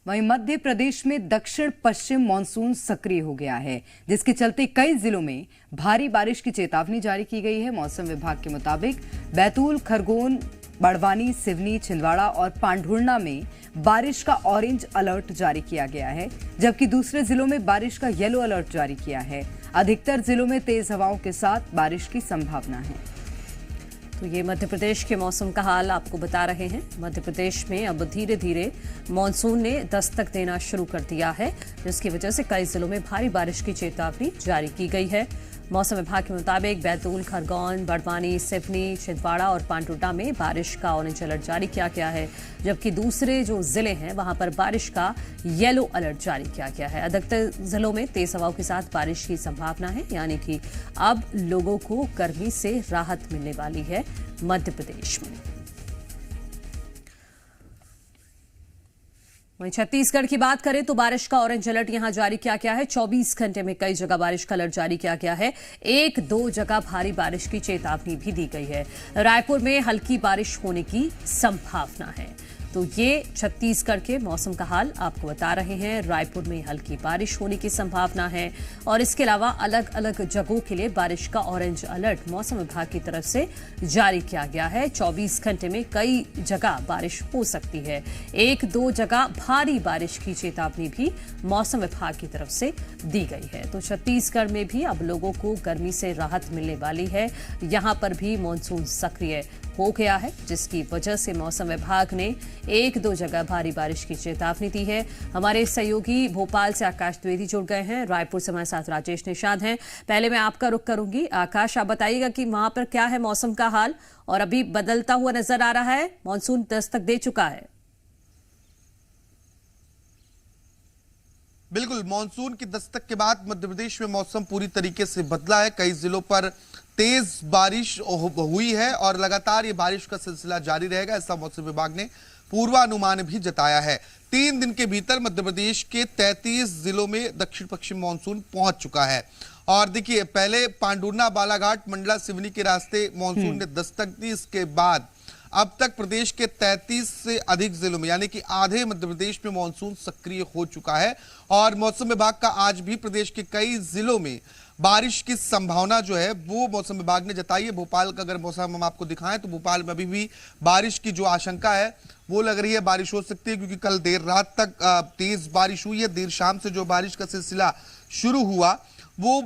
वहीं मध्य प्रदेश में दक्षिण पश्चिम मानसून सक्रिय हो गया है, जिसके चलते कई जिलों में भारी बारिश की चेतावनी जारी की गई है। मौसम विभाग के मुताबिक बैतूल, खरगोन, बड़वानी, सिवनी, छिंदवाड़ा और पांढुर्णा में बारिश का ऑरेंज अलर्ट जारी किया गया है, जबकि दूसरे जिलों में बारिश का येलो अलर्ट जारी किया है। अधिकतर जिलों में तेज हवाओं के साथ बारिश की संभावना है। तो ये मध्य प्रदेश के मौसम का हाल आपको बता रहे हैं। मध्य प्रदेश में अब धीरे धीरे मानसून ने दस्तक देना शुरू कर दिया है, जिसकी वजह से कई जिलों में भारी बारिश की चेतावनी जारी की गई है। मौसम विभाग के मुताबिक बैतूल, खरगोन, बड़वानी, सिवनी, छिंदवाड़ा और पांढुर्णा में बारिश का ऑरेंज अलर्ट जारी किया गया है, जबकि दूसरे जो जिले हैं वहां पर बारिश का येलो अलर्ट जारी किया गया है। अधिकतर जिलों में तेज हवाओं के साथ बारिश की संभावना है, यानी कि अब लोगों को गर्मी से राहत मिलने वाली है मध्य प्रदेश में। वहीं छत्तीसगढ़ की बात करें तो बारिश का ऑरेंज अलर्ट यहां जारी किया गया है। 24 घंटे में कई जगह बारिश का अलर्ट जारी किया गया है। 1-2 जगह भारी बारिश की चेतावनी भी दी गई है। रायपुर में हल्की बारिश होने की संभावना है। तो ये छत्तीसगढ़ के मौसम का हाल आपको बता रहे हैं। रायपुर में हल्की बारिश होने की संभावना है और इसके अलावा अलग अलग जगहों के लिए बारिश का ऑरेंज अलर्ट मौसम विभाग की तरफ से जारी किया गया है। 24 घंटे में कई जगह बारिश हो सकती है। 1-2 जगह भारी बारिश की चेतावनी भी मौसम विभाग की तरफ से दी गई है। तो छत्तीसगढ़ में भी अब लोगों को गर्मी से राहत मिलने वाली है। यहां पर भी मानसून सक्रिय हो गया है, जिसकी वजह से मौसम विभाग ने 1-2 जगह भारी बारिश की चेतावनी दी है। हमारे सहयोगी भोपाल से आकाश द्विवेदी जुड़ गए हैं। रायपुर से हमारे साथ राजेश निषाद हैं। पहले मैं आपका रुख करूंगी। आकाश, आप बताइएगा कि वहां पर क्या है मौसम का हाल, और अभी बदलता हुआ नजर आ रहा है, मानसून दस्तक दे चुका है? बिल्कुल, मानसून की दस्तक के बाद मध्य प्रदेश में मौसम पूरी तरीके से बदला है। कई जिलों पर तेज बारिश हुई है और लगातार ये बारिश का सिलसिला जारी रहेगा, ऐसा मौसम विभाग ने पूर्वानुमान भी जताया है। 3 दिन के भीतर मध्य प्रदेश के 33 जिलों में दक्षिण पश्चिम मानसून पहुंच चुका है। और देखिए, पहले पांढुर्णा, बालाघाट, मंडला, सिवनी के रास्ते मानसून ने दस्तक दी। इसके बाद अब तक प्रदेश के 33 से अधिक जिलों में, यानी कि आधे मध्य प्रदेश में मानसून सक्रिय हो चुका है। और मौसम विभाग का आज भी प्रदेश के कई जिलों में बारिश की संभावना जो है वो मौसम विभाग ने जताई है। भोपाल का अगर मौसम हम आपको दिखाएं तो भोपाल में अभी भी बारिश की जो आशंका है वो लग रही है, बारिश हो सकती है, क्योंकि कल देर रात तक तेज बारिश हुई है। देर शाम से जो बारिश का सिलसिला शुरू हुआ वो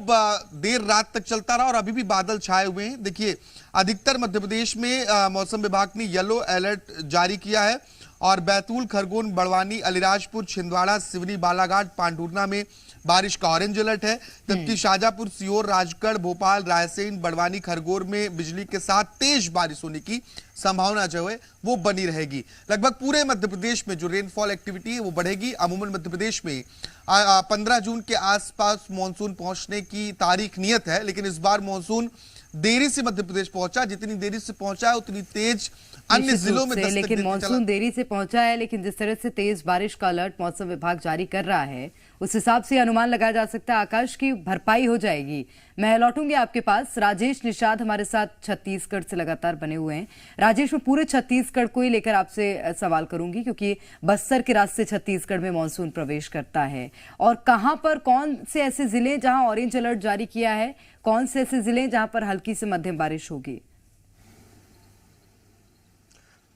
देर रात तक चलता रहा और अभी भी बादल छाए हुए हैं। देखिए, अधिकतर मध्य प्रदेश में मौसम विभाग ने येलो अलर्ट जारी किया है और बैतूल, खरगोन, बड़वानी, अलीराजपुर, छिंदवाड़ा, सिवनी, बालाघाट, पांढुर्णा में बारिश का ऑरेंज अलर्ट है। जबकि शाजापुर, सीहोर, राजगढ़, भोपाल, रायसेन, बड़वानी, खरगोन में बिजली के साथ तेज बारिश होने की संभावना जो है वो बनी रहेगी। लगभग पूरे मध्य प्रदेश में जो रेनफॉल एक्टिविटी है वो बढ़ेगी। अमूमन मध्य प्रदेश में 15 जून के आसपास मानसून पहुंचने की तारीख नियत है, लेकिन इस बार मानसून देरी से मध्य प्रदेश पहुंचा। जितनी देरी से पहुंचा है उतनी तेज अन्य जिलों में दस्तक लेकिन मानसून देरी से पहुंचा है, लेकिन जिस तरह से तेज बारिश का अलर्ट मौसम विभाग जारी कर रहा है उस हिसाब से अनुमान लगाया जा सकता है आकाश की भरपाई हो जाएगी। मैं लौटूंगी आपके पास। राजेश निषाद हमारे साथ छत्तीसगढ़ से लगातार बने हुए हैं। राजेश, मैं पूरे छत्तीसगढ़ को ही लेकर आपसे सवाल करूंगी, क्योंकि बस्तर के रास्ते छत्तीसगढ़ में मानसून प्रवेश करता है। और कहां पर कौन से ऐसे जिले जहां ऑरेंज अलर्ट जारी किया है, कौन से ऐसे जिले जहां पर हल्की से मध्यम बारिश होगी?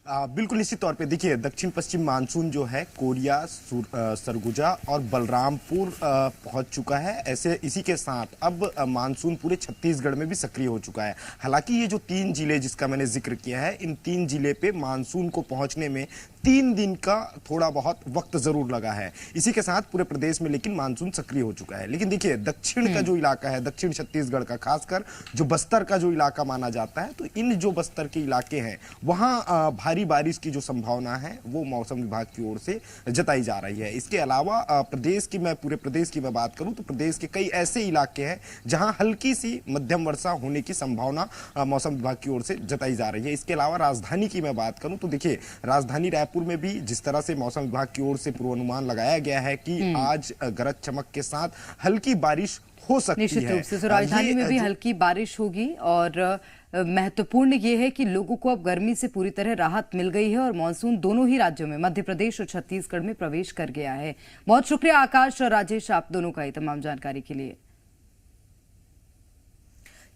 बिल्कुल निश्चित तौर पे देखिए, दक्षिण पश्चिम मानसून जो है कोरिया, सरगुजा और बलरामपुर पहुंच चुका है। ऐसे इसी के साथ अब मानसून पूरे छत्तीसगढ़ में भी सक्रिय हो चुका है। हालांकि ये जो 3 जिले जिसका मैंने जिक्र किया है, इन 3 जिले पे मानसून को पहुंचने में 3 दिन का थोड़ा बहुत वक्त जरूर लगा है। इसी के साथ पूरे प्रदेश में लेकिन मानसून सक्रिय हो चुका है। लेकिन देखिए, दक्षिण का जो इलाका है, दक्षिण छत्तीसगढ़ का, खासकर जो बस्तर का जो इलाका माना जाता है, तो इन जो बस्तर के इलाके हैं वहां भारी बारिश की जो संभावना है वो मौसम विभाग की ओर से जताई जा रही है। इसके अलावा पूरे प्रदेश की मैं बात करूं तो प्रदेश के कई ऐसे इलाके हैं जहां हल्की सी मध्यम वर्षा होने की संभावना मौसम विभाग की ओर से जताई जा रही है। इसके अलावा राजधानी की मैं बात करूं तो देखिए, राजधानी रायपुर में भी जिस तरह से मौसम विभाग की ओर से पूर्वानुमान लगाया गया है कि आज गरज चमक के साथ हल्की बारिश हो सकती है। निश्चित रूप से राजधानी में भी हल्की बारिश होगी और महत्वपूर्ण ये है कि लोगों को अब गर्मी से पूरी तरह राहत मिल गई है और मानसून दोनों ही राज्यों में, मध्य प्रदेश और छत्तीसगढ़ में प्रवेश कर गया है। बहुत शुक्रिया आकाश और राजेश, आप दोनों का ये तमाम जानकारी के लिए।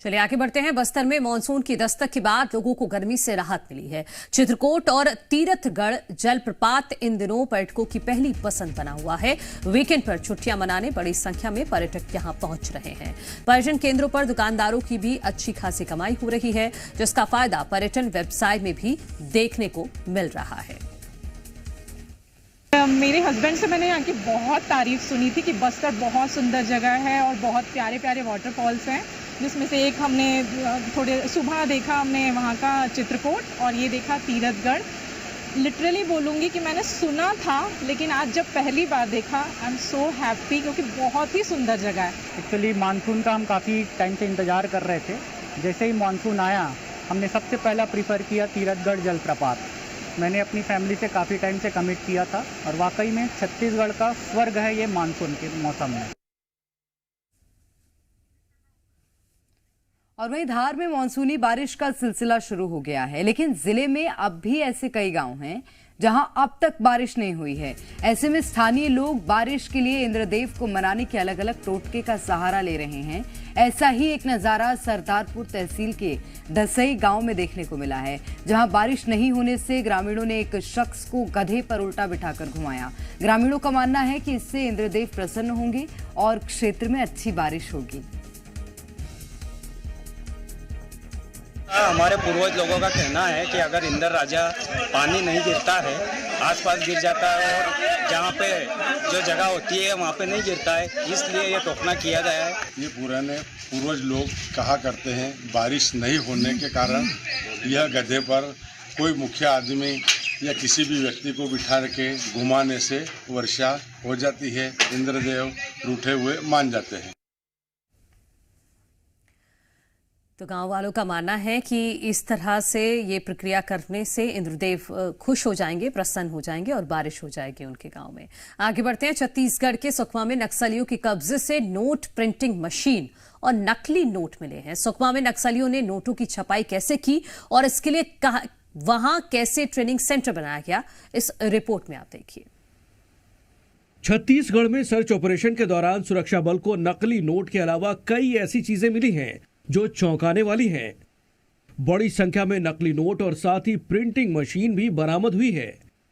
चलिए आगे बढ़ते हैं। बस्तर में मानसून की दस्तक के बाद लोगों को गर्मी से राहत मिली है। चित्रकोट और तीरथगढ़ जलप्रपात इन दिनों पर्यटकों की पहली पसंद बना हुआ है। वीकेंड पर छुट्टियां मनाने बड़ी संख्या में पर्यटक यहां पहुंच रहे हैं। पर्यटन केंद्रों पर दुकानदारों की भी अच्छी खासी कमाई हो रही है, जिसका फायदा पर्यटन व्यवसाय में भी देखने को मिल रहा है। मेरे हस्बैंड से मैंने यहाँ की बहुत तारीफ सुनी थी कि बस्तर बहुत सुंदर जगह है और बहुत प्यारे प्यारे वाटरफॉल्स हैं, जिसमें से एक हमने थोड़े सुबह देखा, हमने वहाँ का चित्रकोट और ये देखा तीरथगढ़। लिटरली बोलूँगी कि मैंने सुना था, लेकिन आज जब पहली बार देखा आई एम सो हैप्पी, क्योंकि बहुत ही सुंदर जगह है। एक्चुअली मानसून का हम काफ़ी टाइम से इंतज़ार कर रहे थे। जैसे ही मानसून आया हमने सबसे पहला प्रीफर किया तीरथगढ़ जलप्रपात। मैंने अपनी फैमिली से काफ़ी टाइम से कमिट किया था और वाकई में छत्तीसगढ़ का स्वर्ग है ये मानसून के मौसम में। और वहीं धार में मानसूनी बारिश का सिलसिला शुरू हो गया है, लेकिन जिले में अब भी ऐसे कई गांव हैं जहां अब तक बारिश नहीं हुई है। ऐसे में स्थानीय लोग बारिश के लिए इंद्रदेव को मनाने के अलग अलग टोटके का सहारा ले रहे हैं। ऐसा ही एक नजारा सरदारपुर तहसील के दसई गांव में देखने को मिला है, जहां बारिश नहीं होने से ग्रामीणों ने एक शख्स को गधे पर उल्टा बिठाकर घुमाया। ग्रामीणों का मानना है कि इससे इंद्रदेव प्रसन्न होंगे और क्षेत्र में अच्छी बारिश होगी। हमारे पूर्वज लोगों का कहना है कि अगर इंद्र राजा पानी नहीं गिरता है, आसपास गिर जाता है और जहाँ पे जो जगह होती है वहाँ पे नहीं गिरता है, इसलिए ये टोकना किया गया है। ये पुराने पूर्वज लोग कहा करते हैं बारिश नहीं होने के कारण यह गधे पर कोई मुखिया आदमी या किसी भी व्यक्ति को बिठा के घुमाने से वर्षा हो जाती है, इंद्रदेव रूठे हुए मान जाते हैं। तो गांव वालों का मानना है कि इस तरह से ये प्रक्रिया करने से इंद्रदेव खुश हो जाएंगे, प्रसन्न हो जाएंगे और बारिश हो जाएगी उनके गांव में। आगे बढ़ते हैं। छत्तीसगढ़ के सुकमा में नक्सलियों के कब्जे से नोट प्रिंटिंग मशीन और नकली नोट मिले हैं। सुकमा में नक्सलियों ने नोटों की छपाई कैसे की और इसके लिए वहां कैसे ट्रेनिंग सेंटर बनाया गया, इस रिपोर्ट में आप देखिए। छत्तीसगढ़ में सर्च ऑपरेशन के दौरान सुरक्षा बल को नकली नोट के अलावा कई ऐसी चीजें मिली हैं जो चौंकाने वाली हैं। बड़ी संख्या में नकली नोट और साथ ही प्रिंटिंग मशीन भी बरामद हुई है।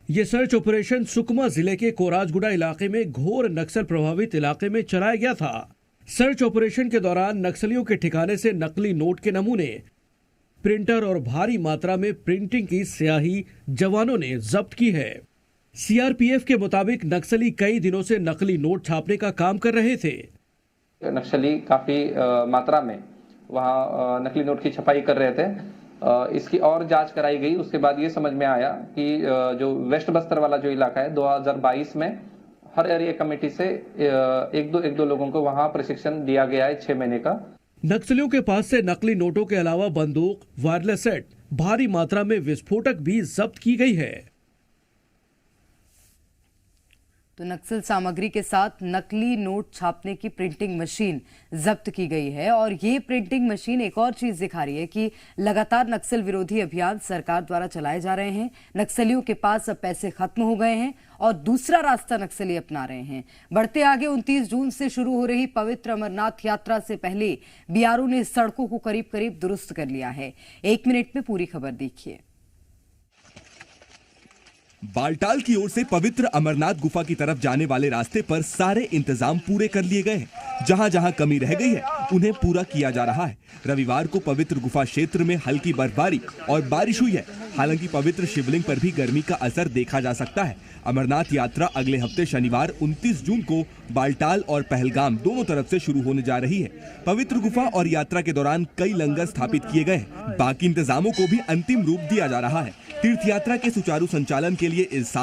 ये सर्च ऑपरेशन सुकमा जिले के कोराजगुड़ा इलाके में घोर नक्सल प्रभावित इलाके में चलाया गया था। सर्च ऑपरेशन के दौरान नक्सलियों के ठिकाने से नकली नोट के नमूने, प्रिंटर और भारी मात्रा में प्रिंटिंग की स्याही जवानों ने जब्त की है। सीआरपीएफ के मुताबिक नक्सली कई दिनों से नकली नोट छापने का काम कर रहे थे। नक्सली काफी मात्रा में वहाँ नकली नोट की छपाई कर रहे थे। इसकी और जांच कराई गई, उसके बाद ये समझ में आया कि जो वेस्ट बस्तर वाला जो इलाका है 2022 में हर एरिया कमेटी से एक दो लोगों को वहाँ प्रशिक्षण दिया गया है 6 महीने का। नक्सलियों के पास से नकली नोटों के अलावा बंदूक, वायरलेस सेट, भारी मात्रा में विस्फोटक भी जब्त की गई है। तो नक्सल सामग्री के साथ नकली नोट छापने की प्रिंटिंग मशीन जब्त की गई है। और ये प्रिंटिंग मशीन एक और चीज दिखा रही है कि लगातार नक्सल विरोधी अभियान सरकार द्वारा चलाए जा रहे हैं। नक्सलियों के पास अब पैसे खत्म हो गए हैं और दूसरा रास्ता नक्सली अपना रहे हैं। बढ़ते आगे 29 जून से शुरू हो रही पवित्र अमरनाथ यात्रा से पहले बीआरओ ने सड़कों को करीब करीब दुरुस्त कर लिया है। 1 मिनट में पूरी खबर देखिए। बालटाल की ओर से पवित्र अमरनाथ गुफा की तरफ जाने वाले रास्ते पर सारे इंतजाम पूरे कर लिए गए हैं। जहां जहां कमी रह गई है उन्हें पूरा किया जा रहा है। रविवार को पवित्र गुफा क्षेत्र में हल्की बर्फबारी और बारिश हुई है। हालांकि पवित्र शिवलिंग पर भी गर्मी का असर देखा जा सकता है। अमरनाथ यात्रा अगले हफ्ते शनिवार 29 जून को बालटाल और पहलगाम दोनों तरफ से शुरू होने जा रही है। पवित्र गुफा और यात्रा के दौरान कई लंगर स्थापित किए गए हैं। बाकी इंतजामों को भी अंतिम रूप दिया जा रहा है। तीर्थ यात्रा के सुचारू संचालन के लिए इस साल